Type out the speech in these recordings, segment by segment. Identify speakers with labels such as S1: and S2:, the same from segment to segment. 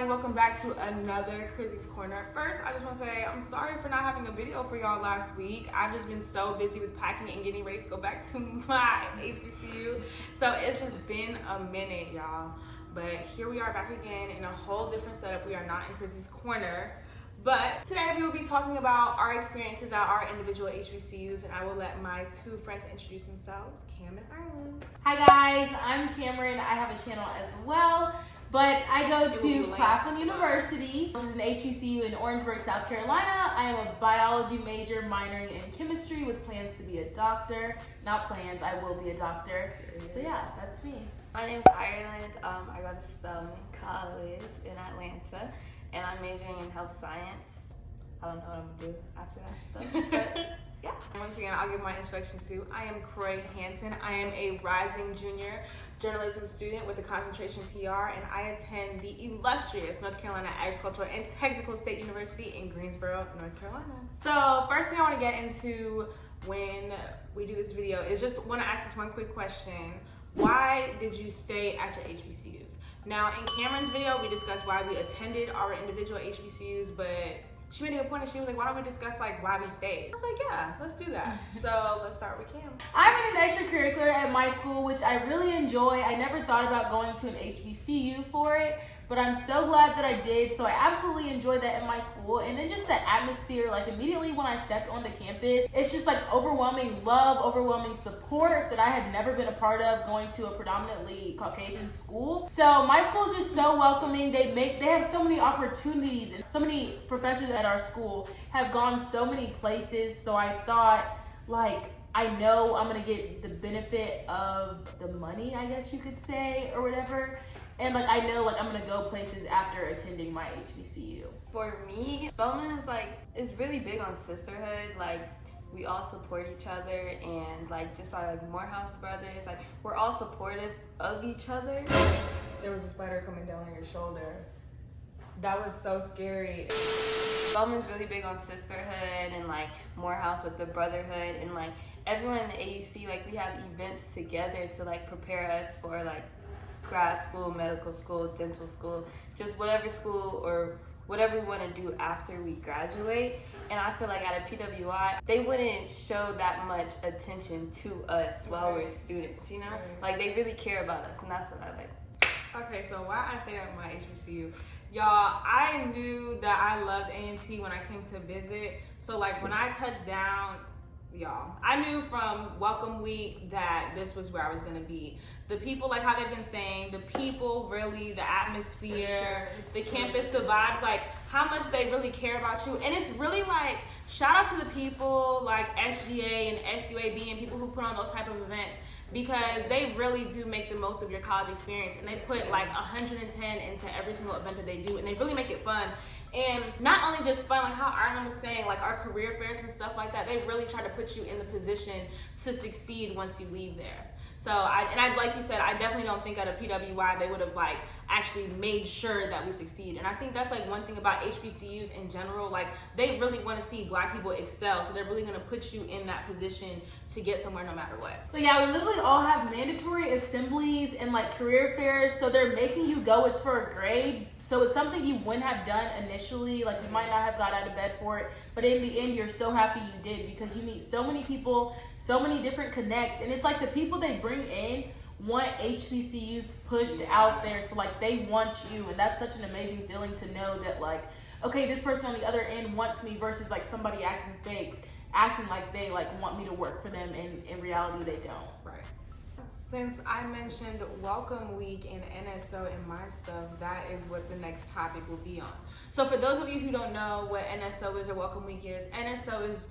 S1: Welcome back to another Crizzy's Corner. First, I just want to say I'm sorry for not having a video for y'all last week. I've just been so busy with packing and getting ready to go back to my HBCU. So it's just been a minute, y'all. But here we are back again in a whole different setup. We are not in Crizzy's Corner. But today we will be talking about our experiences at our individual HBCUs, and I will let my two friends introduce themselves, Cam and Ireland.
S2: Hi guys, I'm Camryn. I have a channel as well. But I go to Claflin University, which is an HBCU in Orangeburg, South Carolina. I am a biology major minoring in chemistry with plans to be a doctor. Not plans, I will be a doctor. So yeah, that's me.
S3: My name's Ireland. I go to Spelman College in Atlanta, and I'm majoring in health science. I don't know what I'm gonna do after that stuff, but yeah.
S1: Once again, I'll give my introduction to, I am Croy Hansen. I am a rising junior journalism student with a concentration PR, and I attend the illustrious North Carolina Agricultural and Technical State University in Greensboro, North Carolina. So first thing I want to get into when we do this video is just want to ask this one quick question. Why did you stay at your HBCUs? Now in Camryn's video, we discussed why we attended our individual HBCUs, but she made a good point and she was like, why don't we discuss like why we stayed? I was like, yeah, let's do that. So let's start with Cam.
S2: I'm in an extracurricular at my school, which I really enjoy. I never thought about going to an HBCU for it, but I'm so glad that I did. So I absolutely enjoyed that in my school. And then just the atmosphere, like immediately when I stepped on the campus, it's just like overwhelming love, overwhelming support that I had never been a part of going to a predominantly Caucasian school. So my school is just so welcoming. They have so many opportunities, and so many professors at our school have gone so many places. So I thought, like, I know I'm gonna get the benefit of the money, I guess you could say, or whatever. And like I know like I'm gonna go places after attending my HBCU.
S3: For me, Spelman is really big on sisterhood. Like we all support each other, and like just like Morehouse brothers, like we're all supportive of each other.
S1: There was a spider coming down on your shoulder. That was so scary.
S3: Spelman's really big on sisterhood, and like Morehouse with the brotherhood, and like everyone in the AUC, like we have events together to like prepare us for like grad school, medical school, dental school, just whatever school or whatever we want to do after we graduate. And I feel like at a PWI, they wouldn't show that much attention to us while we're students, you know? Like they really care about us, and that's what I like.
S1: Okay, so why I say that my HBCU, y'all, I knew that I loved A&T when I came to visit. So like when I touched down, y'all, I knew from welcome week that this was where I was gonna be. The people, like how they've been saying, the people really, the atmosphere, the campus, the vibes, like how much they really care about you. And it's really like, shout out to the people like SGA and SUAB and people who put on those type of events, because they really do make the most of your college experience, and they put like 110 into every single event that they do, and they really make it fun. And not only just fun, like how Ireland was saying, like our career fairs and stuff like that, they really try to put you in the position to succeed once you leave there. So like you said, I definitely don't think at a PWI they would have like actually made sure that we succeed. And I think that's like one thing about HBCUs in general, like they really want to see Black people excel. So they're really going to put you in that position to get somewhere no matter what.
S2: But yeah, we literally all have mandatory assemblies and like career fairs. So they're making you go, it's for a grade. So it's something you wouldn't have done initially. Like you might not have got out of bed for it, but in the end, you're so happy you did, because you meet so many people, so many different connects. And it's like the people they bring in want HBCUs pushed out there, so like they want you, and that's such an amazing feeling to know that like, okay, this person on the other end wants me, versus like somebody acting fake, acting like they like want me to work for them, and in reality they don't.
S1: Right. Since I mentioned welcome week and NSO and my stuff, that is what the next topic will be on. So for those of you who don't know what NSO is or welcome week is, NSO is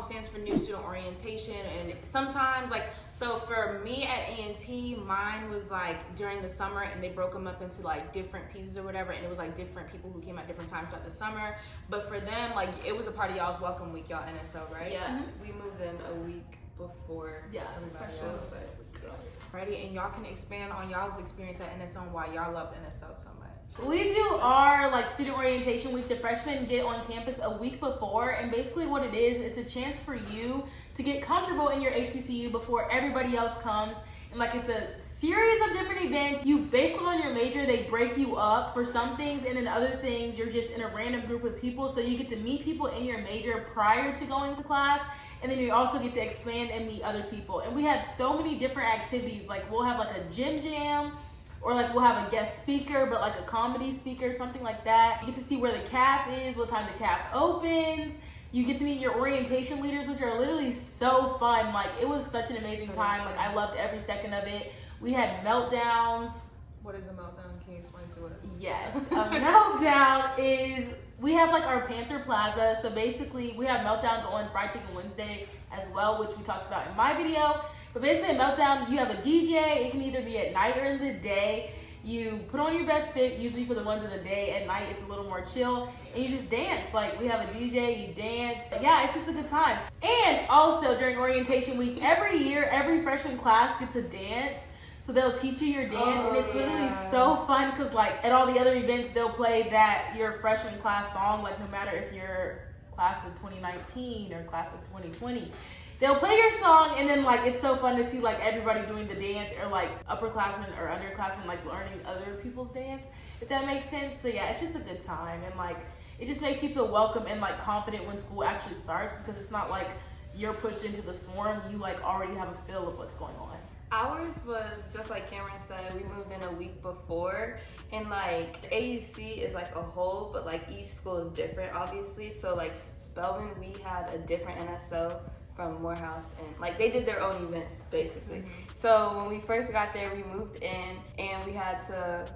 S1: stands for New Student Orientation, and sometimes like, so for me at A&T, mine was like during the summer, and they broke them up into like different pieces or whatever, and it was like different people who came at different times throughout the summer. But for them, like it was a part of y'all's welcome week, y'all NSO, right?
S3: Yeah, we moved in a week
S1: before everybody
S2: for
S1: else. So. Ready, and y'all can expand on y'all's experience at NSO and why y'all loved NSO so much.
S2: We do our like student orientation week. The freshmen get on campus a week before, and basically what it is, it's a chance for you to get comfortable in your HBCU before everybody else comes. And like it's a series of different events. You basically on your major, they break you up for some things, and then other things you're just in a random group of people. So you get to meet people in your major prior to going to class, and then you also get to expand and meet other people. And we have so many different activities. Like we'll have like a gym jam, or like we'll have a guest speaker, but like a comedy speaker, something like that. You get to see where the CAP is, what time the CAP opens. You get to meet your orientation leaders, which are literally so fun. Like it was such an amazing time. Like I loved every second of it. We had meltdowns.
S1: What is a meltdown? Can you explain to us?
S2: Yes, a meltdown is, we have like our Panther Plaza. So basically we have meltdowns on Fried Chicken Wednesday as well, which we talked about in my video. But basically a meltdown, you have a DJ. It can either be at night or in the day. You put on your best fit, usually for the ones in the day. At night, it's a little more chill, and you just dance. Like, we have a DJ, you dance. Yeah, it's just a good time. And also, during orientation week, every year, every freshman class gets a dance. So they'll teach you your dance, and it's literally so fun, because, like, at all the other events, they'll play your freshman class song, like, no matter if you're class of 2019 or class of 2020. They'll play your song, and then like it's so fun to see like everybody doing the dance, or like upperclassmen or underclassmen like learning other people's dance, if that makes sense. So yeah, it's just a good time, and like it just makes you feel welcome and like confident when school actually starts, because it's not like you're pushed into the storm. You like already have a feel of what's going on.
S3: Ours was just like Camryn said, we moved in a week before, and like AUC is like a whole, but like each school is different obviously. So like Spelman, we had a different NSO from Morehouse, and like they did their own events basically. So when we first got there, we moved in, and we had to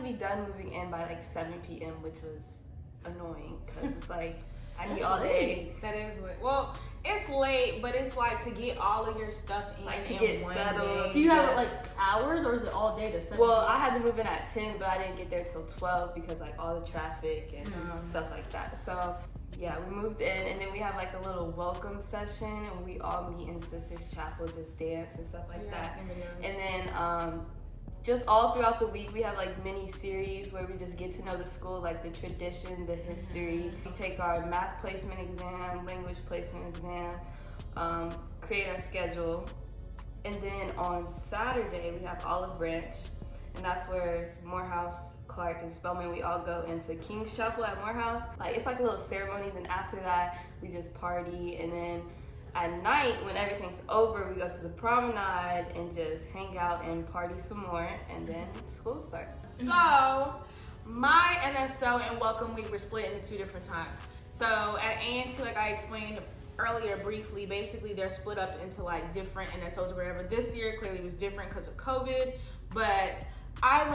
S3: be done moving in by like 7 p.m., which was annoying, because it's like I need all day.
S1: That is late. Well, it's late, but it's like to get all of your stuff in,
S3: like to get settled.
S1: Day.
S2: Do you have like hours, or is it all day to 7?
S3: Well, I had to move in at 10, but I didn't get there till 12 because like all the traffic and stuff like that. So yeah, we moved in, and then we have like a little welcome session, and we all meet in Sisters Chapel, just dance and stuff like that. And then just all throughout the week, we have like mini series where we just get to know the school, like the tradition, the history. We take our math placement exam, language placement exam, create our schedule. And then on Saturday, we have Olive Branch, and that's where Morehouse, Clark, and Spelman, we all go into King's Chapel at Morehouse. Like it's like a little ceremony. Then after that, we just party, and then at night when everything's over, we go to the promenade and just hang out and party some more, and then school starts.
S1: So my NSO and Welcome Week were split into 2 different times. So at A&T, like I explained earlier briefly, basically they're split up into like different NSOs or whatever. This year clearly was different because of COVID, but I'll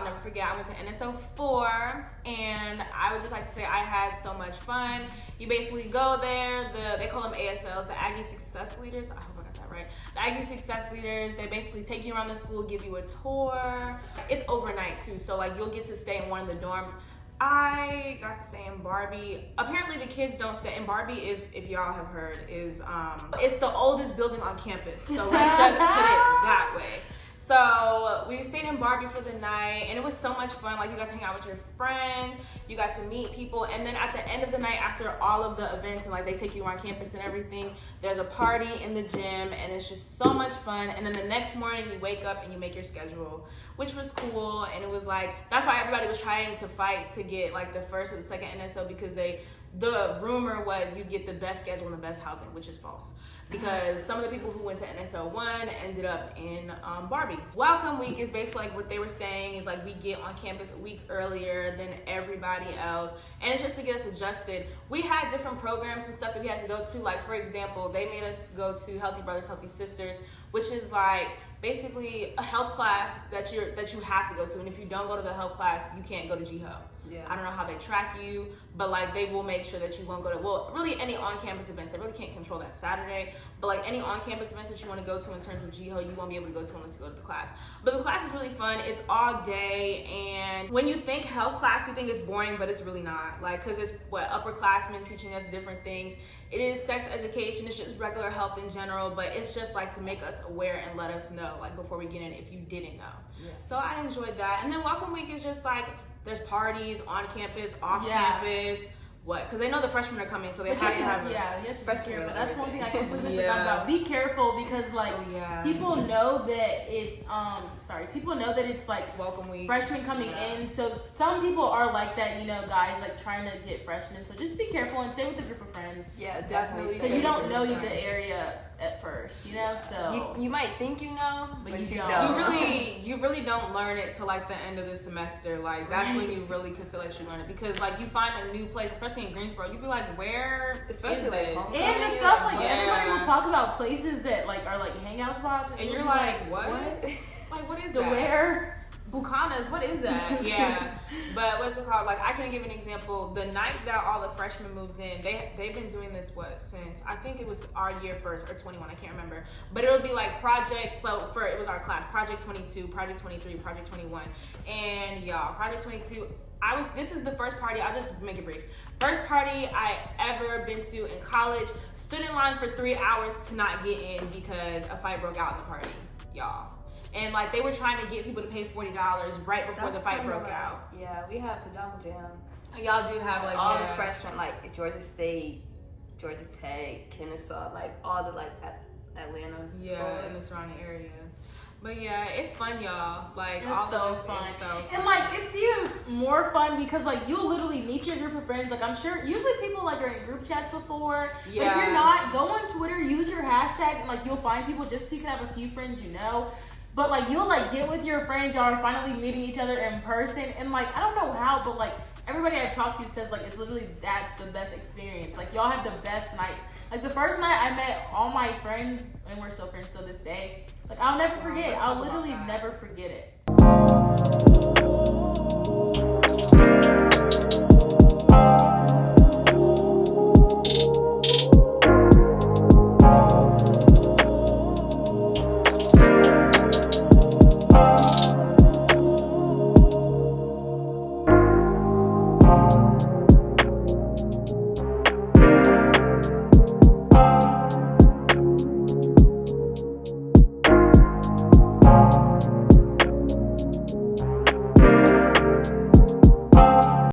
S1: never forget, I went to NSO 4, and I would just like to say I had so much fun. You basically go there, they call them ASLs, the Aggie Success Leaders. I hope I got that right. The Aggie Success Leaders, they basically take you around the school, give you a tour. It's overnight too, so like you'll get to stay in one of the dorms. I got to stay in Barbie. Apparently the kids don't stay in Barbie, if y'all have heard, is it's the oldest building on campus. So let's just put it that way. So we stayed in Barbie for the night, and it was so much fun. Like you got to hang out with your friends, you got to meet people, and then at the end of the night, after all of the events and like they take you around campus and everything, there's a party in the gym, and it's just so much fun. And then the next morning you wake up and you make your schedule, which was cool. And it was like, that's why everybody was trying to fight to get like the first or the second NSO, because the rumor was you'd get the best schedule and the best housing, which is false. Because some of the people who went to NSO 1 ended up in Barbie. Welcome Week is basically like what they were saying is like we get on campus a week earlier than everybody else, and it's just to get us adjusted. We had different programs and stuff that we had to go to. Like for example, they made us go to Healthy Brothers, Healthy Sisters, which is like basically a health class that you have to go to, and if you don't go to the health class, you can't go to GHO.
S3: Yeah.
S1: I don't know how they track you, but like they will make sure that you won't go to, well, really any on-campus events. They really can't control that Saturday, but like any on-campus events that you want to go to in terms of GHO, you won't be able to go to unless you go to the class. But the class is really fun. It's all day, and when you think health class, you think it's boring, but it's really not. Like, cause it's what upperclassmen teaching us different things. It is sex education. It's just regular health in general, but it's just like to make us aware and let us know, like before we get in, if you didn't know. Yeah. So I enjoyed that. And then welcome week is just like, there's parties on campus, off campus. What? Because they know the freshmen are coming, so they have to have.
S2: Yeah, you have to be careful. That's one thing I completely forgot about. Be careful because like people know that it's people know that it's like
S1: welcome week,
S2: freshmen coming in. So some people are like that, you know, guys like trying to get freshmen. So just be careful and stay with a group of friends.
S3: Yeah, definitely.
S2: Because you don't know the area at first, you know. So
S3: you might think you know, but you
S1: don't. You really don't learn it till like the end of the semester. Like that's when you really consider that you learn it, because like you find a new place, especially in Greensboro, you'd be like, where? Especially like
S2: and the stuff like everybody will talk about places that like are like hangout spots,
S1: and you're like, what? Like what is
S2: the
S1: that?
S2: Where?
S1: Bucanas, what is that? Yeah, but what's it called? Like I can give an example. The night that all the freshmen moved in, they've been doing this since I think it was our year first or 21, I can't remember. But it would be like project. For it was our class, Project 22, Project 23, Project 21, and y'all, Project 22. This is the first party. I'll just make it brief. First party I ever been to in college. Stood in line for 3 hours to not get in because a fight broke out in the party, y'all. And like they were trying to get people to pay $40 right before the fight broke out.
S3: Yeah, we have Pajama Jam.
S1: Y'all do have like
S3: all the freshmen, like Georgia State, Georgia Tech, Kennesaw, like all the like Atlanta.
S1: Yeah, in the surrounding area. But yeah, it's fun, y'all. Like
S2: it's
S1: all
S2: so
S1: of this
S2: fun.
S1: is so fun.
S2: And like it's even more fun because like you'll literally meet your group of friends. Like I'm sure usually people like are in group chats before. Yeah. But if you're not, go on Twitter, use your hashtag, and like you'll find people just so you can have a few friends you know. But like you'll like get with your friends, y'all are finally meeting each other in person, and like I don't know how, but like everybody I've talked to says like it's literally that's the best experience. Like y'all have the best nights. Like the first night I met all my friends, and we're still friends till this day. Like I'll never forget. I'll literally never forget it.